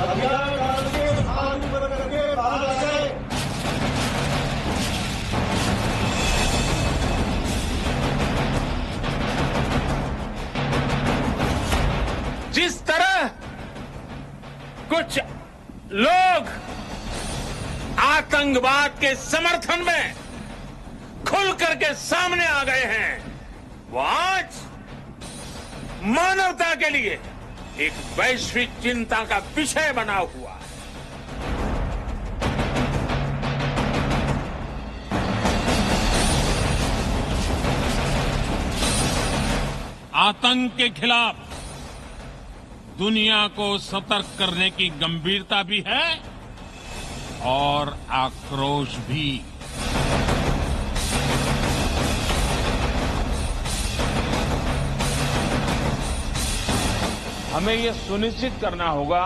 हथियार डाल के हाथ ऊपर करके बाहर आ जाए। जिस तरह कुछ लोग आतंकवाद के समर्थन में खुल करके सामने आ गए हैं, वो आज मानवता के लिए एक वैश्विक चिंता का विषय बना हुआ है। आतंक के खिलाफ दुनिया को सतर्क करने की गंभीरता भी है और आक्रोश भी। हमें यह सुनिश्चित करना होगा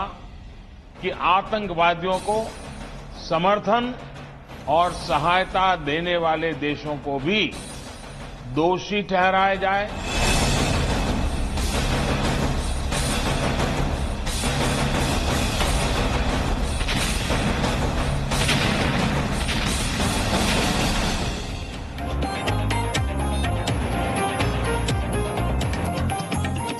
कि आतंकवादियों को समर्थन और सहायता देने वाले देशों को भी दोषी ठहराया जाए।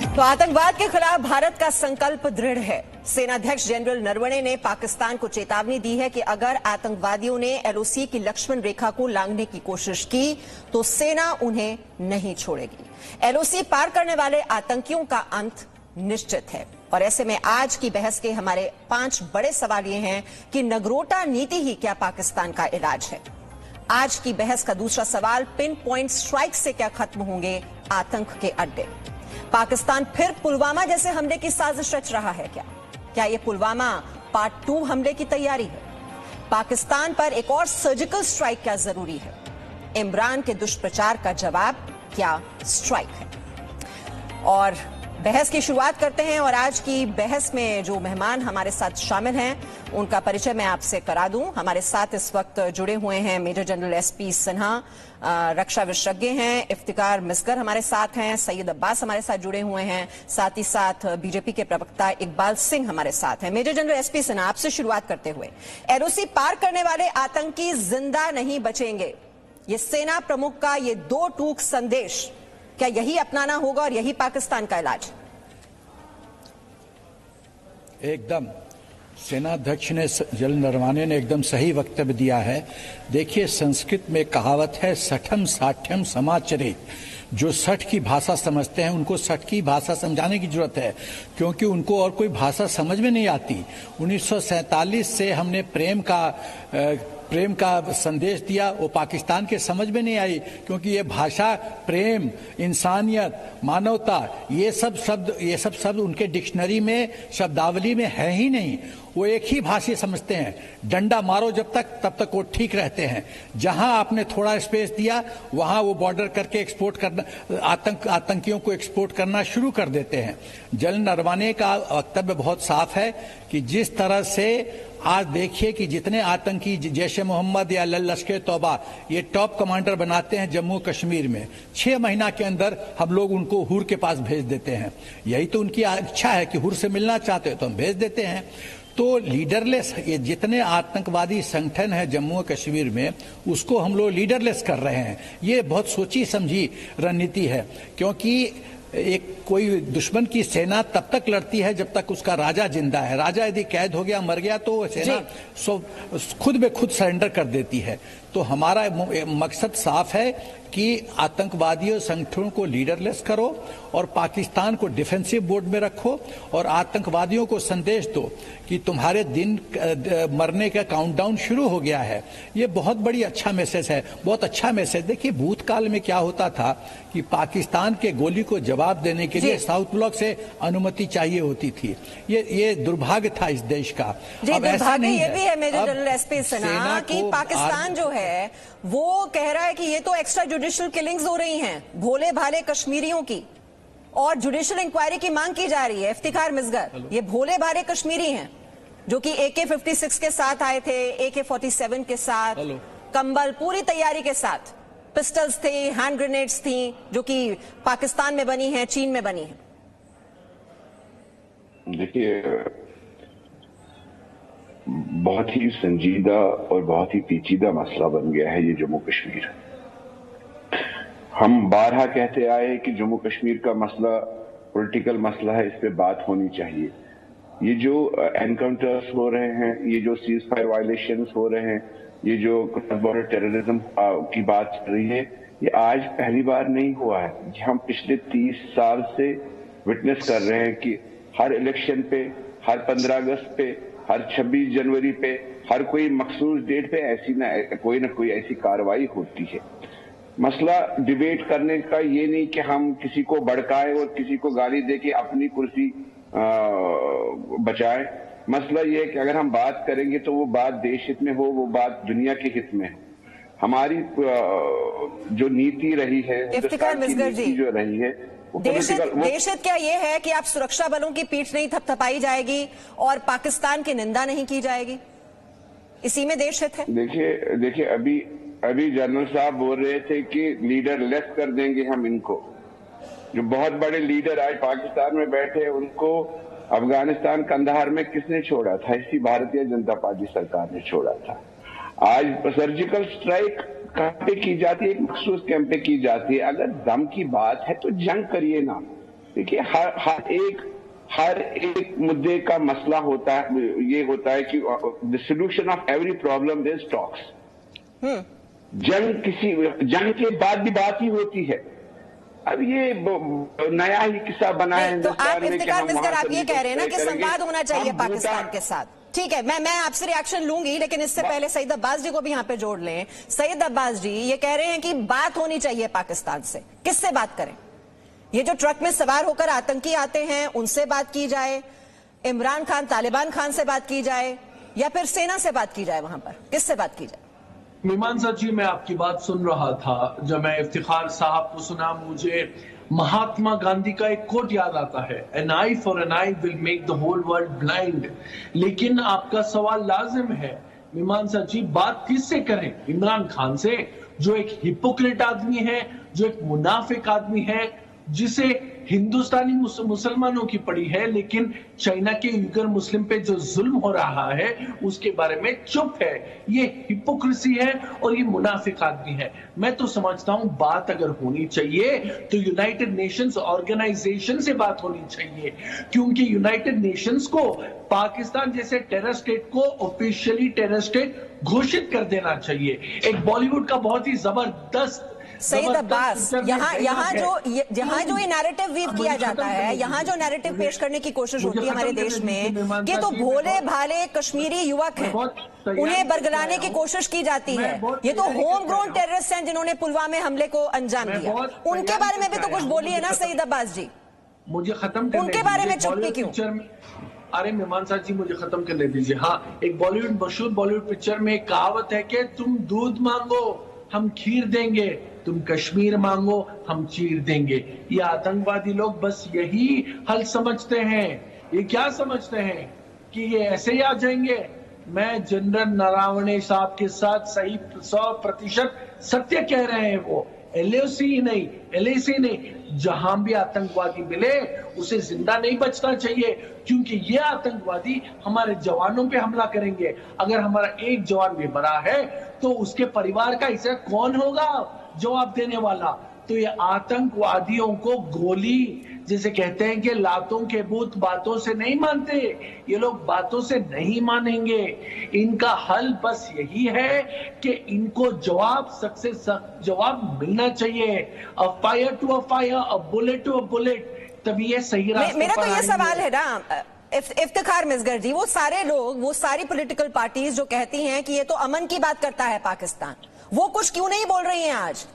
तो आतंकवाद के खिलाफ भारत का संकल्प दृढ़ है। सेनाध्यक्ष जनरल नरवणे ने पाकिस्तान को चेतावनी दी है कि अगर आतंकवादियों ने एलओसी की लक्ष्मण रेखा को लांघने की कोशिश की तो सेना उन्हें नहीं छोड़ेगी। एलओसी पार करने वाले आतंकियों का अंत निश्चित है। और ऐसे में आज की बहस के हमारे 5 बड़े सवाल ये हैं कि नगरोटा नीति ही क्या पाकिस्तान का इलाज है। आज की बहस का दूसरा सवाल, पिन पॉइंट स्ट्राइक से क्या खत्म होंगे आतंक के अड्डे। पाकिस्तान फिर पुलवामा जैसे हमले की साजिश रच रहा है क्या? क्या यह पुलवामा पार्ट 2 हमले की तैयारी है? पाकिस्तान पर एक और सर्जिकल स्ट्राइक क्या जरूरी है? इमरान के दुष्प्रचार का जवाब क्या स्ट्राइक है? और बहस की शुरुआत करते हैं। और आज की बहस में जो मेहमान हमारे साथ शामिल हैं उनका परिचय मैं आपसे करा दूं। हमारे साथ इस वक्त जुड़े हुए हैं मेजर जनरल एसपी सिन्हा, रक्षा विशेषज्ञ हैं, इफ्तिकार मिसगर हमारे साथ हैं, सैयद अब्बास हमारे साथ जुड़े हुए हैं, साथ ही साथ बीजेपी के प्रवक्ता इकबाल सिंह हमारे साथ हैं। मेजर जनरल एसपी सिन्हा, आपसे शुरुआत करते हुए, एलओसी पार करने वाले आतंकी जिंदा नहीं बचेंगे, ये सेना प्रमुख का ये 2 टूक संदेश, क्या यही अपनाना होगा और यही पाकिस्तान का इलाज? एकदम सेनाध्यक्ष ने, जनरल नरवाने ने एकदम सही वक्तव्य दिया है। देखिए, संस्कृत में कहावत है, सठम साठ्यम समाचरित। जो सठ की भाषा समझते हैं उनको सठ की भाषा समझाने की जरूरत है, क्योंकि उनको और कोई भाषा समझ में नहीं आती। 1947 से हमने प्रेम का संदेश दिया, वो पाकिस्तान के समझ में नहीं आई, क्योंकि ये भाषा, प्रेम, इंसानियत, मानवता, ये सब शब्द उनके डिक्शनरी में, शब्दावली में है ही नहीं। वो एक ही भाषा समझते हैं। डंडा मारो जब तक, तब तक वो ठीक रहते हैं। जहां आपने थोड़ा स्पेस दिया वहां वो बॉर्डर करके एक्सपोर्ट करना, आतंकियों को एक्सपोर्ट करना शुरू कर देते हैं। जनरल नरवाने का वक्तव्य बहुत साफ है कि जिस तरह से आज देखिए कि जितने आतंकी जैश ए मोहम्मद या लश्कर तौबा ये टॉप कमांडर बनाते हैं जम्मू कश्मीर में, 6 महीना के अंदर हम लोग उनको हुर के पास भेज देते हैं। यही तो उनकी इच्छा है कि हुर से मिलना चाहते हो तो हम भेज देते हैं। तो लीडरलेस, ये जितने आतंकवादी संगठन है जम्मू कश्मीर में, उसको हम लोग लीडरलेस कर रहे हैं। ये बहुत सोची समझी रणनीति है, क्योंकि एक कोई दुश्मन की सेना तब तक लड़ती है जब तक उसका राजा जिंदा है। राजा यदि कैद हो गया, मर गया, तो सेना खुद में खुद सरेंडर कर देती है। तो हमारा मकसद साफ है कि आतंकवादियों संगठनों को लीडरलेस करो और पाकिस्तान को डिफेंसिव मोड में रखो और आतंकवादियों को संदेश दो कि तुम्हारे दिन मरने का काउंटडाउन शुरू हो गया है। ये बहुत बड़ी अच्छा मैसेज है, बहुत अच्छा मैसेज। देखिए, भूतकाल में क्या होता था कि पाकिस्तान के गोली को जवाब देने के लिए साउथ ब्लॉक से अनुमति चाहिए होती थी। ये दुर्भाग्य था इस देश का। अब ऐसा नहीं है। ये भी है मेजर जनरल एसपी सिन्हा कि पाकिस्तान जो है वो कह रहा है कि ये तो एक्स्ट्रा जुडिशियल किलिंग्स हो रही हैं भोले भाले कश्मीरियों की, और जुडिशियल इंक्वायरी की मांग की जा रही है। इफ्तिकार मिसगर, ये भोले भाले कश्मीरी हैं जो कि AK-56 के साथ आए थे, AK-47 के साथ, कंबल, पूरी तैयारी के साथ, पिस्टल्स थे, हैंड ग्रेनेड्स थी, जो कि पाकिस्तान में बनी है, चीन में बनी है। देखिए, बहुत ही संजीदा और बहुत ही पेचीदा मसला बन गया है ये जम्मू कश्मीर। हम बारहा कहते आए कि जम्मू कश्मीर का मसला पॉलिटिकल मसला है, इस पे बात होनी चाहिए। ये जो एनकाउंटर्स हो रहे हैं, ये जो सीज फायर वायलेशंस हो रहे हैं, ये जो बॉर्डर टेररिज्म की बात चल रही है, ये आज पहली बार नहीं हुआ है। हम पिछले 30 साल से विटनेस कर रहे हैं कि हर इलेक्शन पे, हर 15 अगस्त पे, हर 26 जनवरी पे, हर कोई मखसूस डेट पे ऐसी ना कोई ऐसी कार्रवाई होती है। मसला डिबेट करने का ये नहीं कि हम किसी को भड़काएं और किसी को गाली दे के अपनी कुर्सी बचाएं। मसला ये है कि अगर हम बात करेंगे तो वो बात देश हित में हो, वो बात दुनिया के हित में हो। हमारी जो नीति रही है, इफ्तिखार मिसगर जी, जो रही है, देश हित क्या ये है कि आप सुरक्षा बलों की पीठ नहीं थपथपाई जाएगी और पाकिस्तान की निंदा नहीं की जाएगी, इसी में देश हित है? देखिए अभी जनरल साहब बोल रहे थे कि लीडर लेस कर देंगे हम इनको। जो बहुत बड़े लीडर आज पाकिस्तान में बैठे हैं, उनको अफगानिस्तान कंधार में किसने छोड़ा था? इसी भारतीय जनता पार्टी सरकार ने छोड़ा था। आज सर्जिकल स्ट्राइक कहां पे की जाती है? एक मखसूस कैंप पे की जाती है। अगर दम की बात है तो जंग करिए ना। देखिए हर एक मुद्दे का मसला होता है, ये होता है कि the solution of every problem is talks. जंग के बाद भी बात ही होती है। अब ये नया ही किस्सा बना है। तो आप इफ्तिखार मिसगर आप ये कह रहे हैं ना कि संवाद होना चाहिए पाकिस्तान के साथ। ठीक है, मैं आपसे रिएक्शन लूंगी, लेकिन इससे पहले सईद अब्बास जी को भी यहाँ पे जोड़ लें। सईद अब्बास जी ये कह रहे हैं कि बात होनी चाहिए पाकिस्तान से। किससे बात करें? ये जो ट्रक में सवार होकर आतंकी आते हैं उनसे बात की जाए, इमरान खान तालिबान खान से बात की जाए, या फिर सेना से बात की जाए? वहां पर किससे बात की जाए? मीमांसा जी, मैं आपकी बात सुन रहा था। जब मैं इफ्तिखार साहब को सुना, मुझे महात्मा गांधी का एक कोट याद आता है, an eye for an eye will make the whole world blind. लेकिन आपका सवाल लाजिम है मीमांसा जी, बात किससे करें? इमरान खान से, जो एक हिपोक्रेट आदमी है, जो एक मुनाफिक आदमी है, जिसे हिंदुस्तानी मुसलमानों की पड़ी है, लेकिन चाइना के उइगर मुस्लिम पे जो जुल्म हो रहा है उसके बारे में चुप है। ये हिपोक्रेसी है और ये मुनाफिक आदमी है। मैं तो समझता हूं बात अगर होनी चाहिए तो यूनाइटेड नेशंस ऑर्गेनाइजेशन से बात होनी चाहिए, क्योंकि यूनाइटेड नेशंस को पाकिस्तान जैसे टेरर स्टेट को ऑफिशियली टेरर स्टेट घोषित कर देना चाहिए। एक बॉलीवुड का बहुत ही जबरदस्त सईद अब्बास, यहाँ जो ये नैरेटिव वीव किया जाता है, यहाँ जो नैरेटिव पेश करने की कोशिश होती है हमारे देश में कि तो भोले भाले कश्मीरी युवक हैं, उन्हें बरगलाने की कोशिश की जाती है। ये तो होम ग्रोन टेररिस्ट हैं जिन्होंने पुलवामा हमले को अंजाम दिया। उनके बारे में भी तो कुछ बोलिए ना सईद अब्बास जी। मुझे खत्म उनके बारे में चुप्पी क्यों? अरे मीमांसा जी, मुझे खत्म करने दीजिए। हाँ, एक मशहूर बॉलीवुड पिक्चर में एक कहावत है कि तुम दूध मांगो हम खीर देंगे, तुम कश्मीर मांगो हम चीर देंगे। ये आतंकवादी लोग बस यही हल समझते हैं। ये क्या समझते हैं कि ये ऐसे ही आ जाएंगे? मैं जनरल नरवणे साहब के साथ सही 100% सत्य कह रहे हैं। वो LAC नहीं, जहां भी आतंकवादी मिले उसे जिंदा नहीं बचना चाहिए, क्योंकि ये आतंकवादी हमारे जवानों पे हमला करेंगे। अगर हमारा एक जवान भी मरा है तो उसके परिवार का हिस्सा कौन होगा जवाब देने वाला? तो ये आतंकवादियों को गोली, जैसे कहते हैं कि लातों के भूत बातों से नहीं मानते, ये लोग बातों से नहीं मानेंगे। इनका हल बस यही है कि इनको सख्त से सख्त जवाब मिलना चाहिए। A fire to a fire, a bullet to a bullet, तभी ये सही रास्ते मेरा तो ये सवाल है ना इफ्तिखार मिसगर जी, वो सारे लोग, वो सारी पॉलिटिकल पार्टीज जो कहती हैं कि ये तो अमन की बात करता है पाकिस्तान, वो कुछ क्यों नहीं बोल रही हैं आज?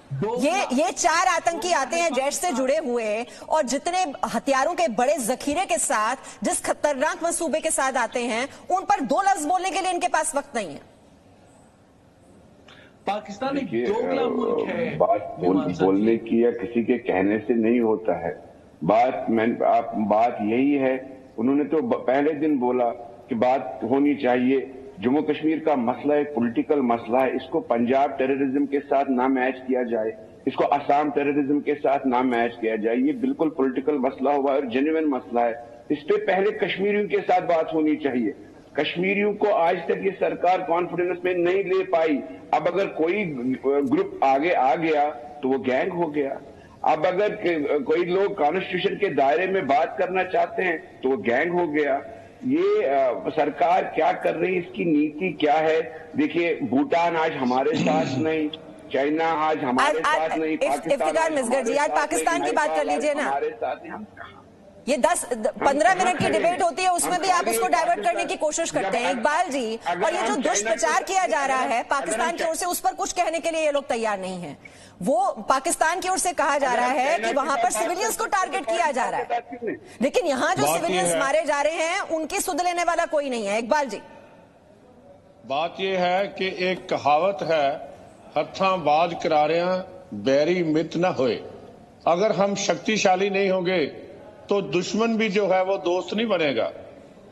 ये 4 आतंकी आते हैं जैश से जुड़े हुए, और जितने हथियारों के बड़े जखीरे के साथ, जिस खतरनाक मंसूबे के साथ आते हैं, उन पर 2 लफ्ज बोलने के लिए इनके पास वक्त नहीं है। पाकिस्तान एक दोगला मुल्क है। बात बोलने की या किसी के कहने से नहीं होता है। बात यही है, उन्होंने तो पहले दिन बोला कि बात होनी चाहिए। जम्मू कश्मीर का मसला एक पॉलिटिकल मसला है, इसको पंजाब टेररिज्म के साथ ना मैच किया जाए, इसको असम टेररिज्म के साथ ना मैच किया जाए। ये बिल्कुल पॉलिटिकल मसला हुआ और जेन्युइन मसला है। इस पे पहले कश्मीरियों के साथ बात होनी चाहिए। कश्मीरियों को आज तक ये सरकार कॉन्फिडेंस में नहीं ले पाई। अब अगर कोई ग्रुप आगे आ गया तो वो गैंग हो गया। अब अगर कोई लोग कॉन्स्टिट्यूशन के दायरे में बात करना चाहते हैं तो वो गैंग हो गया। ये सरकार क्या कर रही है, इसकी नीति क्या है? देखिए, भूटान आज हमारे साथ नहीं, चाइना आज हमारे साथ नहीं, इफ्तिखार मिसगर जी, आज पाकिस्तान की बात कर लीजिए ना। हमारे साथ हम ये 10-15 मिनट की डिबेट होती है, उसमें भी आप उसको डाइवर्ट करने की कोशिश करते हैं इकबाल जी। और ये जो दुष्प्रचार किया जा रहा है पाकिस्तान की ओर से, उस पर कुछ कहने के लिए ये लोग तैयार नहीं है। वो पाकिस्तान की ओर से कहा जा रहा है कि वहां पर सिविलियंस को टारगेट किया जा रहा है, लेकिन यहाँ जो सिविलियंस मारे जा रहे हैं उनकी सुध लेने वाला कोई नहीं है। इकबाल जी, बात यह है कि एक कहावत है, हत्था बाज करारियां बैरी मित न होए। अगर हम शक्तिशाली नहीं होंगे तो दुश्मन भी जो है वो दोस्त नहीं बनेगा।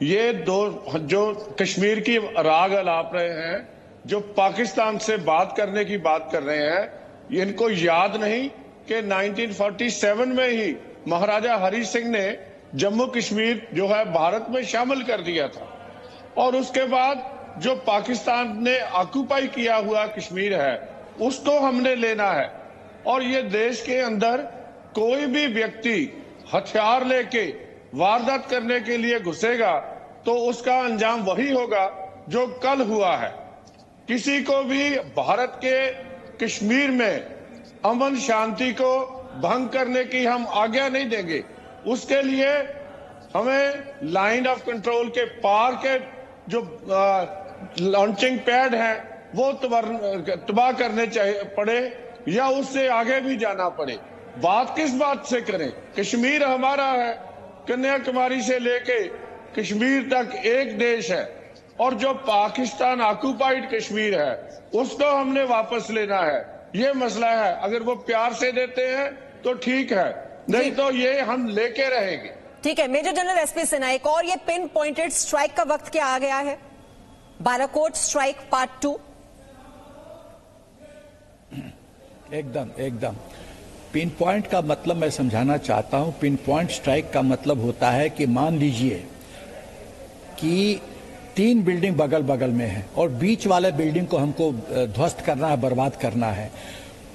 ये जो कश्मीर की राग अलाप रहे हैं, जो पाकिस्तान से बात करने की बात कर रहे हैं, इनको याद नहीं कि 1947 में ही महाराजा हरि सिंह ने जम्मू कश्मीर जो है भारत में शामिल कर दिया था। और उसके बाद जो पाकिस्तान ने ऑक्यूपाई किया हुआ कश्मीर है उसको हमने लेना है। और ये देश के अंदर कोई भी व्यक्ति हथियार लेके वारदात करने के लिए घुसेगा तो उसका अंजाम वही होगा जो कल हुआ है। किसी को भी भारत के कश्मीर में अमन शांति को भंग करने की हम आज्ञा नहीं देंगे। उसके लिए हमें लाइन ऑफ कंट्रोल के पार के जो लॉन्चिंग पैड हैं वो तबाह करने पड़े या उससे आगे भी जाना पड़े। बात किस बात से करें? कश्मीर हमारा है, कन्याकुमारी से लेके कश्मीर तक एक देश है। और जो पाकिस्तान ऑक्यूपाइड कश्मीर है उसको हमने वापस लेना है। ये मसला है। अगर वो प्यार से देते हैं तो ठीक है, नहीं तो ये हम लेके रहेंगे। ठीक है। मेजर जनरल एसपी सिन्हा, एक और ये पिन पॉइंटेड स्ट्राइक का वक्त क्या आ गया है? Balakot strike part 2। एकदम पिन पॉइंट का मतलब मैं समझाना चाहता हूं। पिन पॉइंट स्ट्राइक का मतलब होता है कि मान लीजिए कि 3 बिल्डिंग बगल बगल में है और बीच वाले बिल्डिंग को हमको ध्वस्त करना है, बर्बाद करना है,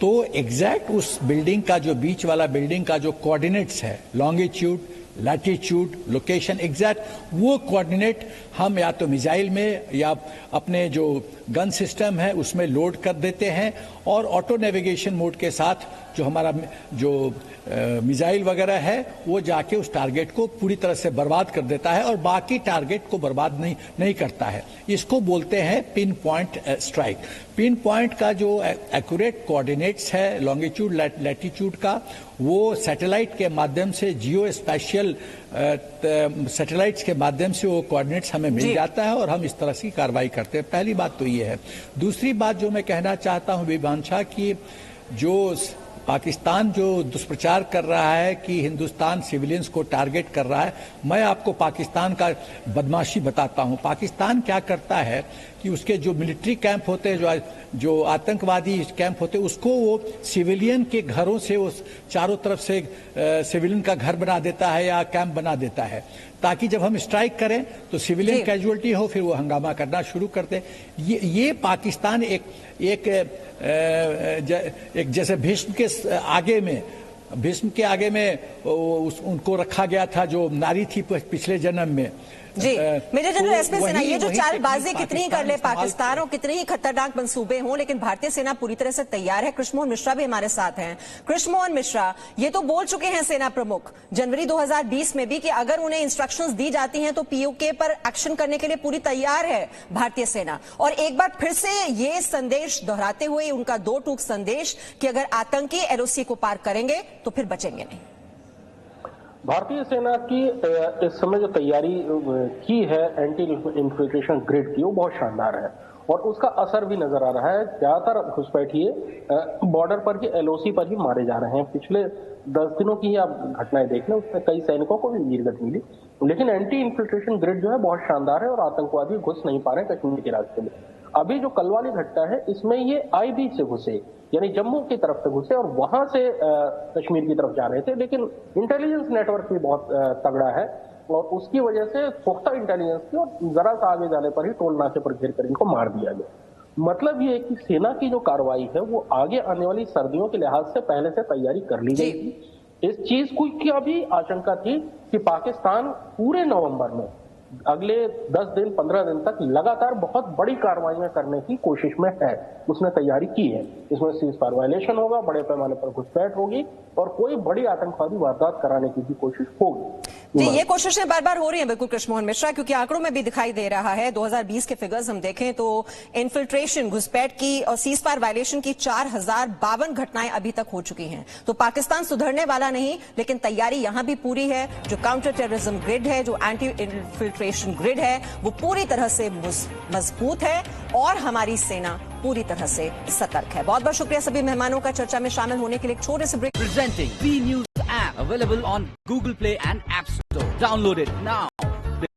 तो एग्जैक्ट उस बिल्डिंग का जो बीच वाला बिल्डिंग का जो कोऑर्डिनेट्स है, लॉन्गिट्यूड, लैटिट्यूड, लोकेशन, एग्जैक्ट वो कोऑर्डिनेट हम या तो मिसाइल में या अपने जो गन सिस्टम है उसमें लोड कर देते हैं और ऑटो नेविगेशन मोड के साथ जो हमारा जो मिसाइल वगैरह है वो जाके उस टारगेट को पूरी तरह से बर्बाद कर देता है और बाकी टारगेट को बर्बाद नहीं करता है। इसको बोलते हैं pin point strike. Pin point का जो एक्यूरेट कोऑर्डिनेट्स है लॉन्गिट्यूड लैटिट्यूड का, वो सैटेलाइट के माध्यम से, जियो स्पेशियल सैटेलाइट्स के माध्यम से वो कोऑर्डिनेट्स हमें मिल जाता है और हम इस तरह की कार्रवाई करते हैं। पहली बात तो ये है। दूसरी बात जो मैं कहना चाहता हूं विभांशा की, जो पाकिस्तान जो दुष्प्रचार कर रहा है कि हिंदुस्तान सिविलियंस को टारगेट कर रहा है, मैं आपको पाकिस्तान का बदमाशी बताता हूं। पाकिस्तान क्या करता है कि उसके जो मिलिट्री कैंप होते हैं, जो आतंकवादी कैंप होते हैं, उसको वो सिविलियन के घरों से उस चारों तरफ से सिविलियन का घर बना देता है या कैंप बना देता है, ताकि जब हम स्ट्राइक करें तो सिविलियन कैजुअलिटी हो, फिर वो हंगामा करना शुरू करते हैं। ये पाकिस्तान एक जैसे भीष्म के आगे में उनको रखा गया था जो नारी थी पिछले जन्म में। जी मेजर जनरल एसपी सिन्हा, ये जो चालबाजी कितनी कर ले पाकिस्तान और कितने ही खतरनाक मंसूबे हों, लेकिन भारतीय सेना पूरी तरह से तैयार है। कृष्णमोहन मिश्रा भी हमारे साथ हैं। कृष्णमोहन मिश्रा, ये तो बोल चुके हैं सेना प्रमुख जनवरी 2020 में भी कि अगर उन्हें इंस्ट्रक्शंस दी जाती हैं तो पीओके पर एक्शन करने के लिए पूरी तैयार है भारतीय सेना। और एक बार फिर से ये संदेश दोहराते हुए उनका 2 टूक संदेश कि अगर आतंकी एलओसी को पार करेंगे तो फिर बचेंगे नहीं। भारतीय सेना की इस समय जो तैयारी की है एंटी इन्फिल्ट्रेशन ग्रिड की, वो बहुत शानदार है और उसका असर भी नजर आ रहा है। ज्यादातर घुसपैठिए बॉर्डर पर ही एलओसी पर ही मारे जा रहे हैं। पिछले 10 दिनों की ही आप घटनाएं देख लें, उसमें कई सैनिकों को भी वीरगति मिली, लेकिन एंटी इन्फिल्ट्रेशन ग्रिड जो है बहुत शानदार है और आतंकवादी घुस नहीं पा रहे कश्मीर के रास्ते में। अभी जो कल वाली घटना है इसमें ये आई बीच से घुसे, यानी जम्मू की तरफ से घुसे और वहां से कश्मीर की तरफ जा रहे थे, लेकिन इंटेलिजेंस नेटवर्क भी बहुत तगड़ा है। और उसकी वजह से पुख्ता इंटेलिजेंस थी और जरा सा आगे जाने पर ही टोल नाके पर घेर कर इनको मार दिया गया। मतलब ये है कि सेना की जो कार्रवाई है वो आगे आने वाली सर्दियों के लिहाज से पहले से तैयारी कर ली गई थी। इस चीज की भी आशंका थी कि पाकिस्तान पूरे नवंबर में अगले 10 दिन 15 दिन तक लगातार बहुत बड़ी कार्रवाइयां करने की कोशिश में है, उसने तैयारी की है। इसमें सीज़फायर वायलेशन होगा, बड़े पैमाने पर घुसपैठ होगी और कोई बड़ी आतंकवादी वारदात कराने की भी कोशिश होगी। जी, ये कोशिशें बार बार हो रही हैं बिल्कुल कृष्ण मोहन मिश्रा, क्योंकि आंकड़ों में भी दिखाई दे रहा है। 2020 के फिगर्स हम देखें तो इन्फिल्ट्रेशन, घुसपैठ की और सीज़फायर वायलेशन की 4052 घटनाएं अभी तक हो चुकी हैं। तो पाकिस्तान सुधरने वाला नहीं, लेकिन तैयारी यहां भी पूरी है। जो काउंटर टेररिज्म ग्रिड है, जो एंटी इन्फिल्ट्रेशन ग्रिड है, वो पूरी तरह से मजबूत है और हमारी सेना पूरी तरह से सतर्क है। बहुत बहुत शुक्रिया सभी मेहमानों का चर्चा में शामिल होने के लिए। एक छोटे से break. Presenting B News app available on Google Play and App Store. Download it now.